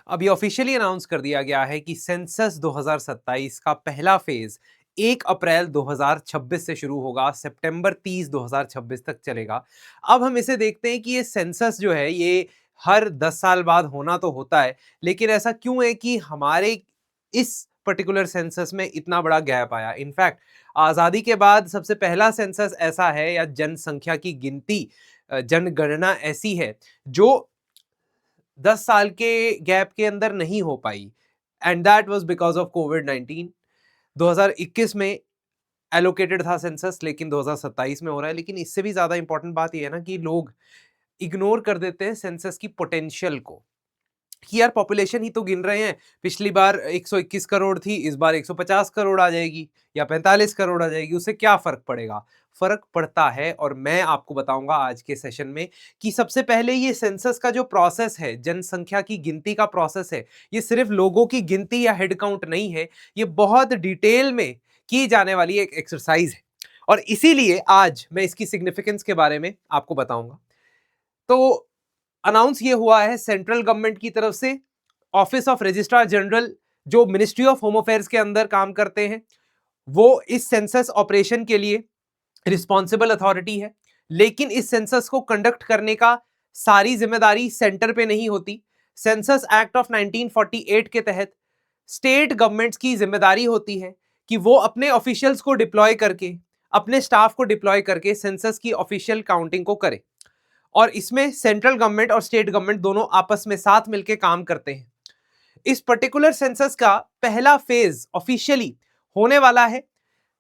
अभी officially announce कर दिया गया है कि सेंसस 2027 का पहला फेज 1 अप्रैल 2026 से शुरू होगा, सितंबर 30 2026 तक चलेगा। अब हम इसे देखते हैं कि ये सेंसस जो है ये हर 10 साल बाद होना तो होता है, लेकिन ऐसा क्यों है कि हमारे इस पर्टिकुलर सेंसस में इतना बड़ा गैप आया। इनफैक्ट आजादी के बाद सबसे पहला सेंसस ऐसा है या जनसंख्या की गिनती, जनगणना ऐसी है जो 10 साल के गैप के अंदर नहीं हो पाई, and that was because of कोविड-19। 2021 में एलोकेटेड था सेंसस, लेकिन 2027 में हो रहा है। लेकिन इससे भी ज्यादा इंपॉर्टेंट बात यह है ना कि लोग इग्नोर कर देते हैं सेंसस की पोटेंशियल को, कि यार पॉपुलेशन ही तो गिन रहे हैं, पिछली बार 121 करोड़ थी, इस बार 150 करोड़ आ जाएगी या 45 करोड़ आ जाएगी, उससे क्या फर्क पड़ेगा। फर्क पड़ता है, और मैं आपको बताऊंगा आज के सेशन में कि सबसे पहले ये सेंसस का जो प्रोसेस है, जनसंख्या की गिनती का प्रोसेस है, ये सिर्फ लोगों की गिनती या हेड काउंट नहीं है, ये बहुत डिटेल में की जाने वाली एक एक्सरसाइज है, और इसीलिए आज मैं इसकी सिग्निफिकेंस के बारे में आपको बताऊंगा। तो अनाउंस ये हुआ है सेंट्रल गवर्नमेंट की तरफ से, ऑफिस ऑफ रजिस्ट्रार जनरल जो मिनिस्ट्री ऑफ होम अफेयर्स के अंदर काम करते हैं, वो इस सेंसस ऑपरेशन के लिए रिस्पॉन्सिबल अथॉरिटी है। लेकिन इस सेंसस को कंडक्ट करने का सारी जिम्मेदारी सेंटर पे नहीं होती। सेंसस एक्ट ऑफ 1948 के तहत स्टेट गवर्नमेंट्स की जिम्मेदारी होती है कि वो अपने ऑफिशियल्स को डिप्लॉय करके, अपने स्टाफ को डिप्लॉय करके सेंसस की ऑफिशियल काउंटिंग को करे, और इसमें सेंट्रल गवर्नमेंट और स्टेट गवर्नमेंट दोनों आपस में साथ मिलकर काम करते हैं। इस पर्टिकुलर सेंसस का पहला फेज ऑफिशियली होने वाला है,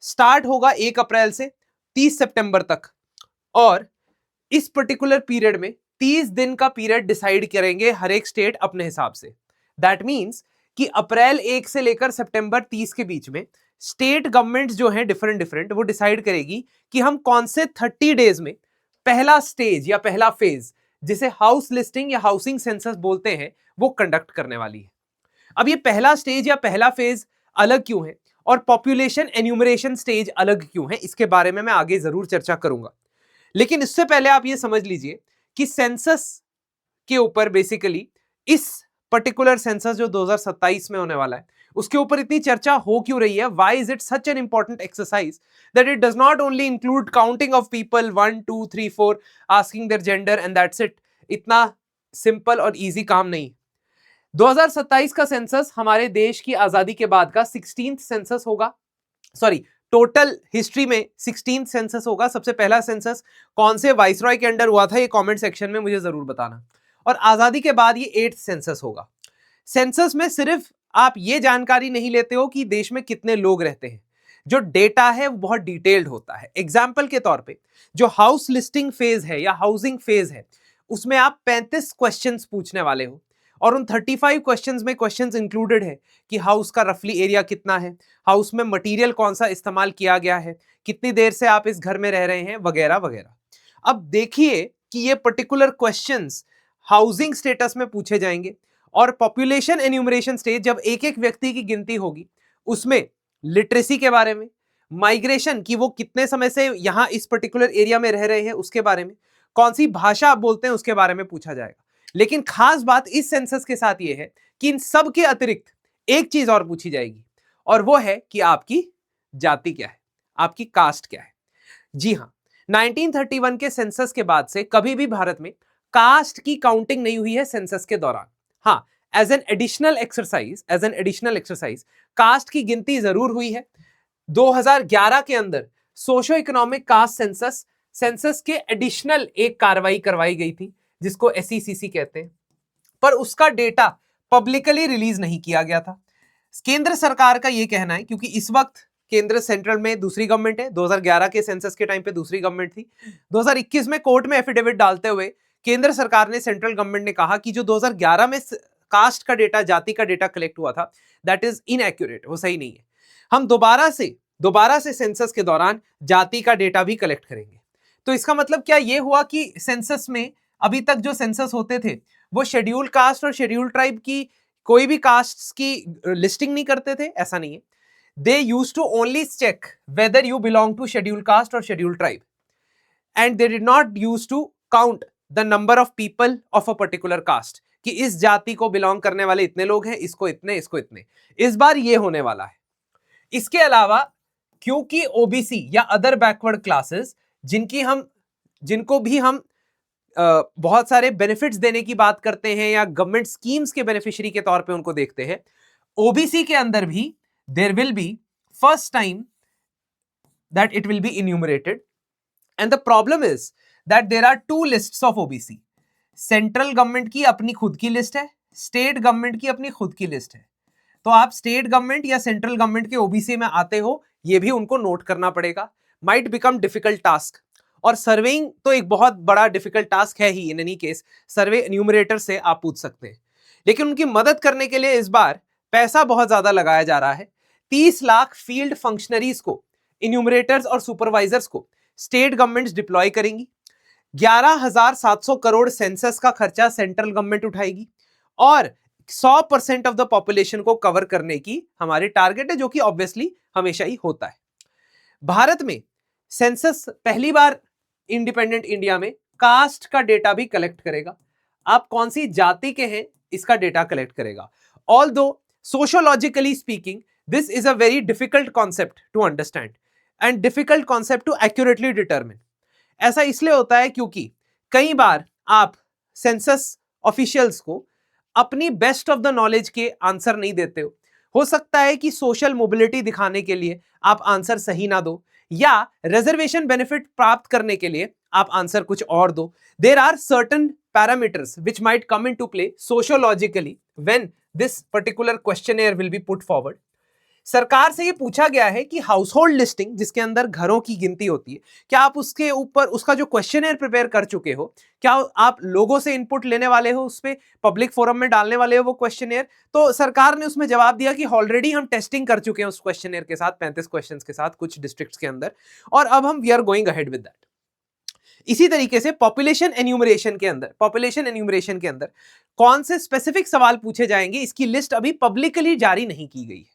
स्टार्ट होगा 1 अप्रैल से 30 सितंबर तक, और इस पर्टिकुलर पीरियड में 30 दिन का पीरियड डिसाइड करेंगे हर एक स्टेट अपने हिसाब से। दैट मींस कि अप्रैल 1 से लेकर सितंबर 30 के बीच में स्टेट गवर्नमेंट्स जो हैं डिफरेंट डिफरेंट, वो डिसाइड करेगी कि हम कौन से 30 डेज में पहला स्टेज या पहला फेज, जिसे हाउस लिस्टिंग या हाउसिंग सेंसस बोलते हैं, वो कंडक्ट करने वाली है। अब ये पहला स्टेज या पहला फेज अलग क्यों है, और पॉपुलेशन एन्यूमरेशन स्टेज अलग क्यों है, इसके बारे में मैं आगे जरूर चर्चा करूंगा। लेकिन इससे पहले आप ये समझ लीजिए कि सेंसस के ऊपर बेसिकली इस पर्टिकुलर सेंसस जो 2027 में होने वाला है, उसके ऊपर इतनी चर्चा हो क्यों रही है। Why is it such an important exercise that it does not only include counting of people 1 2 3 4, asking their gender and that's it. इतना सिंपल और इजी काम नहीं। 2027 का सेंसस हमारे देश की आजादी के बाद का 16th सेंसस होगा। सॉरी, टोटल हिस्ट्री में 16th सेंसस होगा। सबसे पहला सेंसस कौन से वाइसरॉय के अंडर हुआ था, ये कमेंट सेक्शन में मुझे जरूर बताना। और आजादी के बाद ये 8th सेंसस होगा। सेंसस में सिर्फ आप ये जानकारी नहीं लेते हो कि देश में कितने लोग रहते हैं, जो डेटा है वो बहुत डिटेल्ड होता है। एग्जाम्पल के तौर पे जो हाउस लिस्टिंग फेज है या हाउसिंग फेज है, उसमें आप 35 क्वेश्चंस पूछने वाले हो, और उन 35 क्वेश्चंस में क्वेश्चंस इंक्लूडेड है कि हाउस का रफली एरिया कितना है, हाउस में मटेरियल कौन सा इस्तेमाल किया गया है, कितनी देर से आप इस घर में रह रहे हैं, वगैरह वगैरह। अब देखिए कि ये पर्टिकुलर क्वेश्चंस हाउसिंग स्टेटस में पूछे जाएंगे, और पॉपुलेशन एन्यूमरेशन स्टेज जब एक एक व्यक्ति की गिनती होगी, उसमें लिटरेसी के बारे में, माइग्रेशन की वो कितने समय से यहां इस पर्टिकुलर एरिया में रह रहे हैं उसके बारे में, कौन सी भाषा आप बोलते हैं उसके बारे में पूछा जाएगा। लेकिन खास बात इस सेंसस के साथ ये है कि इन सब के अतिरिक्त एक चीज और पूछी जाएगी, और वो है कि आपकी जाति क्या है, आपकी कास्ट क्या है। जी हां, 1931 के सेंसस के बाद से कभी भी भारत में कास्ट की काउंटिंग नहीं हुई है सेंसस के दौरान। हां, as an additional exercise caste की गिनती जरूर हुई है। 2011 के अंदर सोशो इकोनॉमिक कास्ट सेंसस के एडिशनल एक कार्रवाई करवाई गई थी, जिसको SECC कहते हैं, पर उसका डेटा पब्लिकली रिलीज नहीं किया गया था। केंद्र सरकार का यह कहना है, क्योंकि इस वक्त केंद्र सेंट्रल में दूसरी गवर्नमेंट है, 2011 के सेंसस के टाइम पे दूसरी गवर्नमेंट थी। 2021 में कोर्ट में एफिडेविट डालते हुए केंद्र सरकार ने, सेंट्रल गवर्नमेंट ने कहा कि जो 2011 में कास्ट का डेटा, जाति का डेटा कलेक्ट हुआ था, दैट इज इनएक्यूरेट, वो सही नहीं है। हम दोबारा से सेंसस के दौरान जाति का डेटा भी कलेक्ट करेंगे। तो इसका मतलब क्या ये हुआ कि सेंसस में अभी तक जो सेंसस होते थे वो शेड्यूल कास्ट और शेड्यूल ट्राइब की कोई भी कास्ट की लिस्टिंग नहीं करते थे? ऐसा नहीं है। They used to only check whether you belong to schedule caste और schedule tribe, and they did not use to count the number of people of a particular caste, कि इस जाति को बिलोंग करने वाले इतने लोग हैं, इसको इतने, इसको इतने। इस बार ये होने वाला है। इसके अलावा क्योंकि ओबीसी या अदर बैकवर्ड क्लासेस जिनको भी हम बहुत सारे बेनिफिट्स देने की बात करते हैं या गवर्नमेंट स्कीम्स के बेनिफिशियरी के तौर पे उनको देखते हैं, ओबीसी के अंदर भी there will be first time that it will be enumerated and the problem is that there are two lists of OBC. Central government की अपनी खुद की लिस्ट है, स्टेट गवर्नमेंट की अपनी खुद की लिस्ट है। तो आप स्टेट गवर्नमेंट या सेंट्रल गवर्नमेंट के ओबीसी में आते हो, ये भी उनको नोट करना पड़ेगा। माइट बिकम डिफिकल्ट टास्क, और सर्वेइंग तो एक बहुत बड़ा डिफिकल्ट टास्क है ही। In any case survey enumerator से आप पूछ सकते हैं, लेकिन उनकी मदद करने के लिए इस बार पैसा बहुत ज्यादा लगाया जा रहा है। 30 लाख फील्ड फंक्शनरीज को, एन्यूमरेटर्स और सुपरवाइजर्स को स्टेट गवर्नमेंट्स डिप्लॉय करेंगी। 11,700 करोड़ सेंसस का खर्चा सेंट्रल गवर्नमेंट उठाएगी और 100% ऑफ द पॉपुलेशन को कवर करने की हमारी टारगेट है, जो कि ऑब्वियसली हमेशा ही होता है। भारत में सेंसस पहली बार इंडिपेंडेंट इंडिया में कास्ट का डेटा भी कलेक्ट करेगा। आप कौन सी जाति के हैं इसका डेटा कलेक्ट करेगा। Although sociologically speaking this is a very difficult concept to understand and difficult concept to accurately determine. ऐसा इसलिए होता है क्योंकि कई बार आप सेंसस ऑफिशियल्स को अपनी बेस्ट ऑफ द नॉलेज के आंसर नहीं देते हो सकता है कि सोशल मोबिलिटी दिखाने के लिए आप आंसर सही ना दो, या रिजर्वेशन बेनिफिट प्राप्त करने के लिए आप आंसर कुछ और दो। There are certain parameters which might come into play sociologically when this particular questionnaire will be put forward. सरकार से ये पूछा गया है कि हाउस होल्ड लिस्टिंग, जिसके अंदर घरों की गिनती होती है, क्या आप उसके ऊपर उसका जो क्वेश्चनेयर प्रिपेयर कर चुके हो? क्या आप लोगों से इनपुट लेने वाले हो, उस पे पब्लिक फोरम में डालने वाले हो वो क्वेश्चनेयर? तो सरकार ने उसमें जवाब दिया कि ऑलरेडी हम टेस्टिंग कर चुके हैं उस क्वेश्चनेयर के साथ, 35 क्वेश्चंस के साथ कुछ डिस्ट्रिक्ट्स के अंदर, और अब हम we are going ahead with that. इसी तरीके से पॉपुलेशन एन्यूमरेशन के अंदर कौन से स्पेसिफिक सवाल पूछे जाएंगे, इसकी लिस्ट अभी पब्लिकली जारी नहीं की गई है।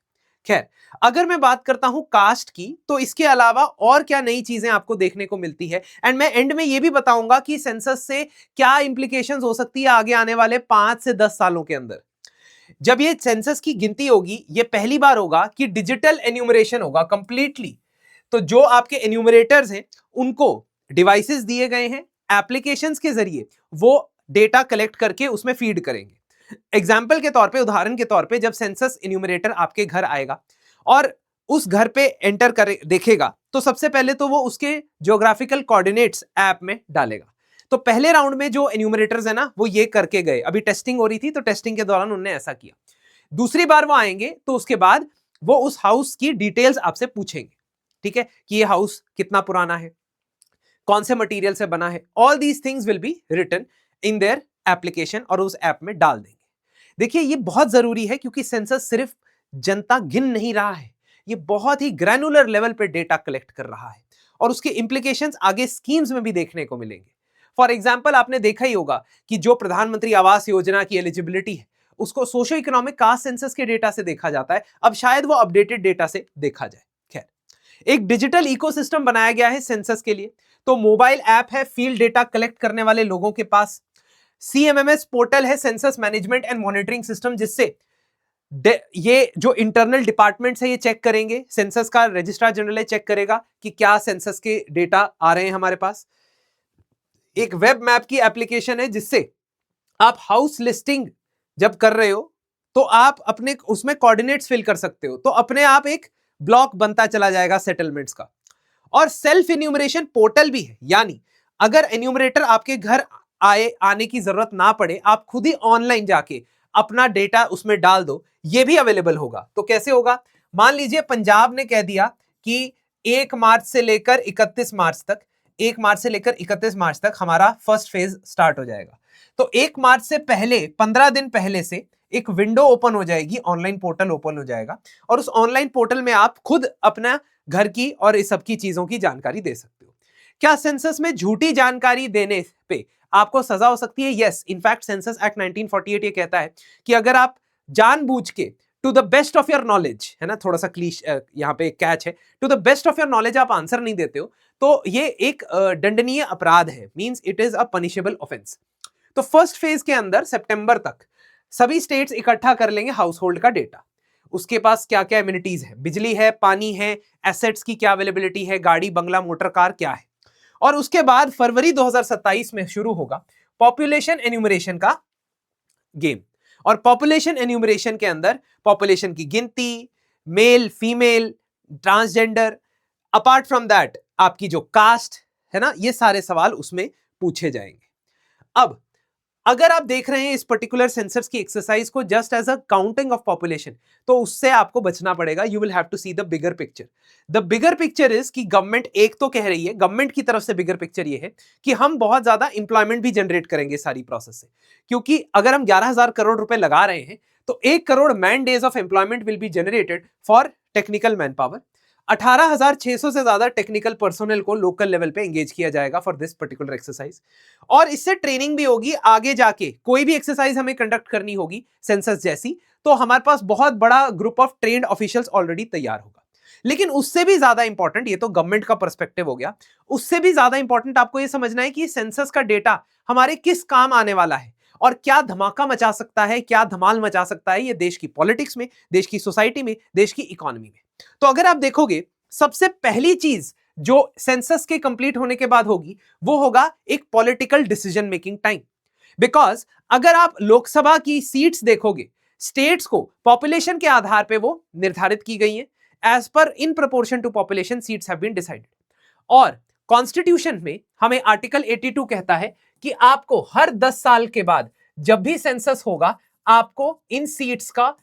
खैर, अगर मैं बात करता हूं कास्ट की, तो इसके अलावा और क्या नई चीजें आपको देखने को मिलती है, एंड मैं एंड में यह भी बताऊंगा कि सेंसस से क्या इंप्लीकेशंस हो सकती है आगे आने वाले 5 से 10 सालों के अंदर। जब ये सेंसस की गिनती होगी, ये पहली बार होगा कि डिजिटल एन्यूमरेशन होगा कंप्लीटली। तो जो आपके एन्यूमरेटर्स हैं उनको डिवाइसेस दिए गए हैं, एप्लीकेशंस के जरिए वो डेटा कलेक्ट करके उसमें फीड करेंगे। एग्जाम्पल के तौर पे, उदाहरण के तौर पे, जब सेंसस इन्यूमरेटर आपके घर आएगा और उस घर पे एंटर करे देखेगा, तो सबसे पहले तो वो उसके ज्योग्राफिकल कोऑर्डिनेट्स ऐप में डालेगा। तो पहले राउंड में जो एन्यूमरेटर्स है ना, वो ये करके गए, अभी टेस्टिंग हो रही थी तो टेस्टिंग के दौरान उन्होंने ऐसा किया। दूसरी बार वो आएंगे तो उसके बाद वो उस हाउस की डिटेल्स आपसे पूछेंगे, ठीक है, कि ये हाउस कितना पुराना है, कौन से मटेरियल से बना है। All these things will be written in their application और उस ऐप में डाल देंगे। देखिए, ये बहुत जरूरी है क्योंकि सेंसस सिर्फ जनता गिन नहीं रहा है, ये बहुत ही ग्रैनुलर लेवल पे डेटा कलेक्ट कर रहा है और उसके इंप्लीकेशंस आगे स्कीम्स में भी देखने को मिलेंगे। फॉर एग्जांपल, आपने देखा ही होगा कि जो प्रधानमंत्री आवास योजना की एलिजिबिलिटी है उसको सोशियो इकोनॉमिक कास्ट सेंसस के डेटा से देखा जाता है, अब शायद वो अपडेटेड डेटा से देखा जाए। खैर, एक डिजिटल इकोसिस्टम बनाया गया है सेंसस के लिए। तो मोबाइल ऐप है फील्ड डेटा कलेक्ट करने वाले लोगों के पास, CMMS पोर्टल है census management and monitoring system, जिससे ये जो इंटरनल डिपार्टमेंट्स है ये चेक करेंगे, सेंसस का रजिस्ट्रार जनरल चेक करेगा कि क्या सेंसस के डेटा आ रहे हैं हमारे पास। एक वेब मैप की एप्लीकेशन है जिससे आप हाउस लिस्टिंग जब कर रहे हो तो आप अपने उसमें कोऑर्डिनेट्स फिल कर सकते हो, तो अपने आप एक ब्लॉक बनता चला जाएगा सेटलमेंट्स का। और सेल्फ एन्यूमरेशन पोर्टल भी है, यानी अगर एन्यूमरेटर आपके घर आने की जरूरत ना पड़े, आप खुद ही ऑनलाइन जाके अपना डेटा उसमें डाल दो, ये भी अवेलेबल होगा। तो कैसे होगा? मान लीजिए पंजाब ने कह दिया कि 1 मार्च से लेकर 31 मार्च तक 1 मार्च से लेकर 31 मार्च तक हमारा फर्स्ट फेज स्टार्ट हो जाएगा। तो 1 मार्च से पहले 15 दिन पहले से एक विंडो ओपन हो जाएगी, ऑनलाइन पोर्टल ओपन हो जाएगा, और उस ऑनलाइन पोर्टल में आप खुद अपना घर की और इस सब की चीजों की जानकारी दे सकते हो। क्या सेंसस में झूठी जानकारी देने पे आपको सजा हो सकती है? यस, इनफैक्ट सेंसस एक्ट 1948 ये कहता है कि अगर आप जानबूझ के to the best of your knowledge, है ना, थोड़ा सा क्लीश यहाँ पे कैच है, to the best of your knowledge आप आंसर नहीं देते हो तो ये एक दंडनीय अपराध है, means it is a punishable offence. तो फर्स्ट फेज के अंदर सितंबर तक सभी स्टेट्स इकट्ठा कर लेंगे हाउस होल्ड का डेटा, उसके पास क्या क्या एमिनिटीज है, बिजली है, पानी है, एसेट्स की क्या अवेलेबिलिटी है, गाड़ी बंगला मोटर कार क्या है। और उसके बाद फरवरी 2027 में शुरू होगा पॉपुलेशन एन्यूमरेशन का गेम। और पॉपुलेशन एन्यूमरेशन के अंदर पॉपुलेशन की गिनती, male female, transgender, apart from that आपकी जो कास्ट है ना, ये सारे सवाल उसमें पूछे जाएंगे। अब अगर आप देख रहे हैं इस पर्टिकुलर सेंसस की एक्सरसाइज को just as a counting of population, तो उससे आपको बचना पड़ेगा। You will have to see the bigger picture. The bigger picture is कि गवर्नमेंट एक तो कह रही है, गवर्नमेंट की तरफ से बिगर पिक्चर ये है कि हम बहुत ज्यादा इंप्लॉयमेंट भी जनरेट करेंगे सारी प्रोसेस से, क्योंकि अगर हम 11,000 करोड़ रुपए लगा रहे हैं तो 1 crore man days of employment will be generated for technical man power. 18,600 से ज्यादा टेक्निकल पर्सोनल को लोकल लेवल पे एंगेज किया जाएगा फॉर दिस पर्टिकुलर एक्सरसाइज। और इससे ट्रेनिंग भी होगी, आगे जाके कोई भी एक्सरसाइज हमें कंडक्ट करनी होगी सेंसस जैसी, तो हमारे पास बहुत बड़ा group of trained officials already तैयार होगा। लेकिन उससे भी ज्यादा इंपॉर्टेंट, ये तो गवर्नमेंट का पर्सपेक्टिव हो गया, उससे भी ज्यादा इंपॉर्टेंट आपको ये समझना है कि सेंसस का डेटा हमारे किस काम आने वाला है और क्या धमाका मचा सकता है, क्या धमाल मचा सकता है ये देश की पॉलिटिक्स में, देश की सोसाइटी में, देश की इकोनॉमी में। तो अगर आप देखोगे सबसे पहली चीज जो सेंसस के कंप्लीट होने के बाद होगी वो होगा एक political decision making time. Because अगर आप लोकसभा की सीट्स देखोगे, स्टेट्स को पॉपुलेशन के आधार पे वो निर्धारित की गई हैं, as per in proportion to population seats have been decided. और कॉन्स्टिट्यूशन में हमें आर्टिकल 82 कहता है कि आपको हर 10 साल के बाद जब भी सेंसस होगा आपको इन सीट्स का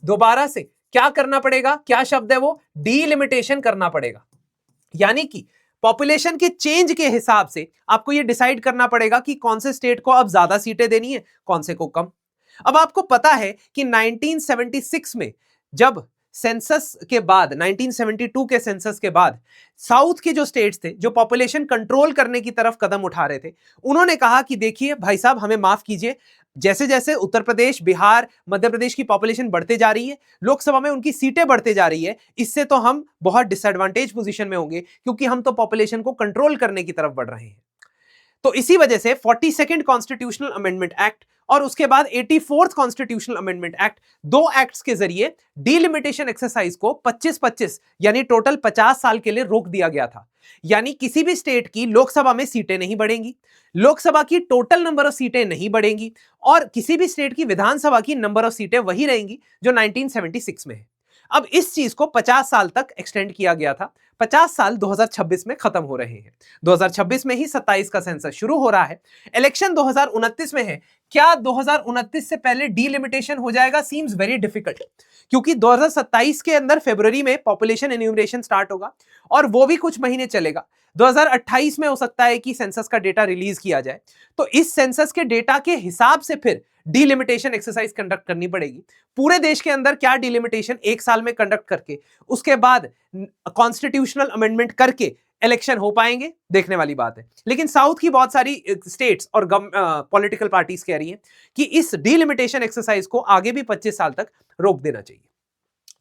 दोबारा से क्या करना पड़ेगा, क्या शब्द है वो, डीलिमिटेशन करना पड़ेगा। यानी कि पॉपुलेशन के चेंज के हिसाब से आपको यह डिसाइड करना पड़ेगा कि कौन से स्टेट को अब ज्यादा सीटें देनी है, कौन से को कम। अब आपको पता है कि 1976 में जब सेंसस के बाद, 1972 के सेंसस के बाद साउथ के जो स्टेट्स थे जो पॉपुलेशन कंट्रोल करने की तरफ कदम उठा रहे थे, उन्होंने कहा कि देखिए भाई साहब हमें माफ कीजिए, जैसे जैसे उत्तर प्रदेश, बिहार, मध्य प्रदेश की पॉपुलेशन बढ़ते जा रही है, लोकसभा में उनकी सीटें बढ़ते जा रही है, इससे तो हम बहुत डिसएडवांटेज पोजीशन में होंगे क्योंकि हम तो पॉपुलेशन को कंट्रोल करने की तरफ बढ़ रहे हैं। तो इसी वजह से 42nd कॉन्स्टिट्यूशनल अमेंडमेंट एक्ट और उसके बाद 84th कॉन्स्टिट्यूशनल अमेंडमेंट एक्ट, दो एक्ट्स के जरिए डीलिमिटेशन एक्सरसाइज को 25-25 यानी टोटल 50 साल के लिए रोक दिया गया था। यानी किसी भी स्टेट की लोकसभा में सीटें नहीं बढ़ेंगी, लोकसभा की टोटल नंबर ऑफ सीटें नहीं बढ़ेंगी, और किसी भी स्टेट की विधानसभा की नंबर ऑफ सीटें वही रहेंगी जो 1976 में है। अब इस चीज को 50 साल तक एक्सटेंड किया गया था। 50 साल 2026 में खत्म हो रहे हैं। 2026 में ही 27 का सेंसस शुरू हो रहा है। इलेक्शन 2029 में है। क्या 2029 से पहले डीलिमिटेशन हो जाएगा? सीम्स वेरी डिफिकल्ट, क्योंकि 2027 के अंदर फरवरी में पॉपुलेशन एन्यूमरेशन स्टार्ट होगा और वो भी कुछ महीने चलेगा। 2028 में हो सकता है कि सेंसस का डेटा रिलीज किया जाए, तो इस सेंसस के डेटा के हिसाब से फिर डीलिमिटेशन एक्सरसाइज कंडक्ट करनी पड़ेगी। पूरे देश के अंदर क्या डीलिमिटेशन एक साल में कंडक्ट करके उसके बाद कॉन्स्टिट्यूशनल अमेंडमेंट करके इलेक्शन हो पाएंगे, देखने वाली बात है। लेकिन साउथ की बहुत सारी स्टेट्स और पॉलिटिकल पार्टीज कह रही हैं कि इस डीलिमिटेशन एक्सरसाइज को आगे भी 25 साल तक रोक देना चाहिए।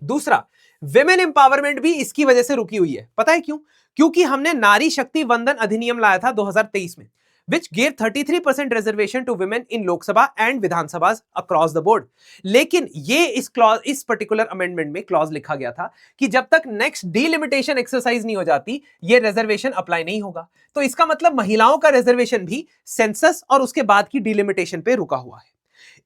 दूसरा, विमेन एम्पावरमेंट भी इसकी वजह से रुकी हुई है। पता है क्यों? क्योंकि हमने नारी शक्ति वंदन अधिनियम लाया था 2023 में, which gave 33% reservation to women in Lok Sabha and Vidhan Sabhas across the board। लेकिन ये इस पर्टिकुलर अमेंडमेंट में क्लॉज लिखा गया था कि जब तक नेक्स्ट डीलिमिटेशन एक्सरसाइज नहीं हो जाती ये रिजर्वेशन अप्लाई नहीं होगा। तो इसका मतलब महिलाओं का रिजर्वेशन भी सेंसस और उसके बाद की डीलिमिटेशन पे रुका हुआ है।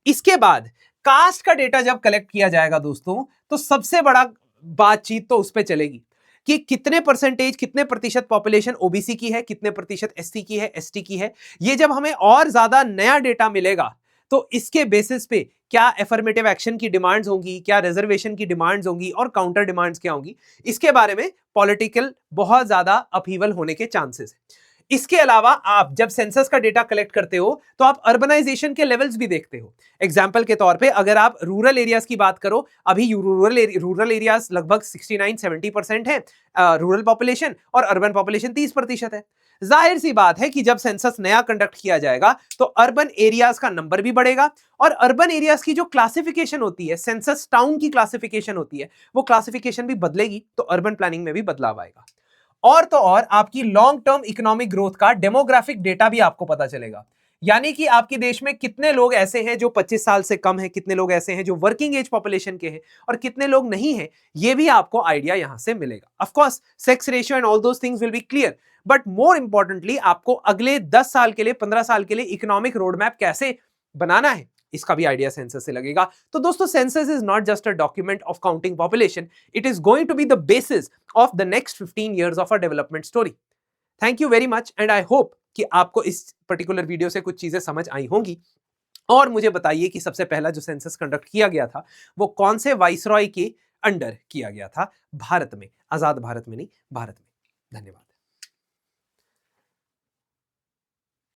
इसके बाद कास्ट का डेटा जब कलेक्ट किया जाएगा दोस्तों, तो सबसे बड़ा बातचीत तो उस पर चलेगी कि कितने परसेंटेज, कितने प्रतिशत पॉपुलेशन ओबीसी की है, कितने प्रतिशत एससी की है, एसटी की है। ये जब हमें और ज्यादा नया डेटा मिलेगा तो इसके बेसिस पे क्या एफर्मेटिव एक्शन की डिमांड्स होंगी, क्या रिजर्वेशन की डिमांड्स होंगी और काउंटर डिमांड्स क्या होंगी, इसके बारे में पॉलिटिकल बहुत ज्यादा अपहीवल होने के चांसेस है। इसके अलावा आप जब सेंसस का डेटा कलेक्ट करते हो तो आप अर्बनाइजेशन के लेवल्स भी देखते हो। एग्जांपल के तौर पे अगर आप रूरल एरियाज की बात करो, अभी रूरल एरियाज लगभग 69-70% है रूरल पॉपुलेशन और अर्बन पॉपुलेशन 30% है। जाहिर सी बात है कि जब सेंसस नया कंडक्ट किया जाएगा तो अर्बन एरियाज का नंबर भी बढ़ेगा और अर्बन एरियाज की जो क्लासिफिकेशन होती है, सेंसस टाउन की क्लासिफिकेशन होती है, वो क्लासिफिकेशन भी बदलेगी, तो अर्बन प्लानिंग में भी बदलाव आएगा। और तो और आपकी लॉन्ग टर्म इकोनॉमिक ग्रोथ का डेमोग्राफिक डेटा भी आपको पता चलेगा, यानी कि आपके देश में कितने लोग ऐसे हैं जो 25 साल से कम हैं, कितने लोग ऐसे हैं जो वर्किंग एज पॉपुलेशन के हैं और कितने लोग नहीं हैं, ये भी आपको आइडिया यहां से मिलेगा। Of course sex ratio and all those things will B clear, but more importantly आपको अगले 10 साल के लिए, 15 साल के लिए इकोनॉमिक रोड मैप कैसे बनाना है, इसका भी आइडिया सेंसस से लगेगा। तो दोस्तों, census is not just a document of counting population, it is going to be the basis of the next 15 years of a development story. Thank you very much and I hope कि आपको इस particular video से कुछ चीजें समझ आई होंगी। और मुझे बताइए कि सबसे पहला जो सेंसस कंडक्ट किया गया था वो कौन से वाइसरॉय के अंडर किया गया था भारत में, आजाद भारत में नहीं, भारत में। धन्यवाद।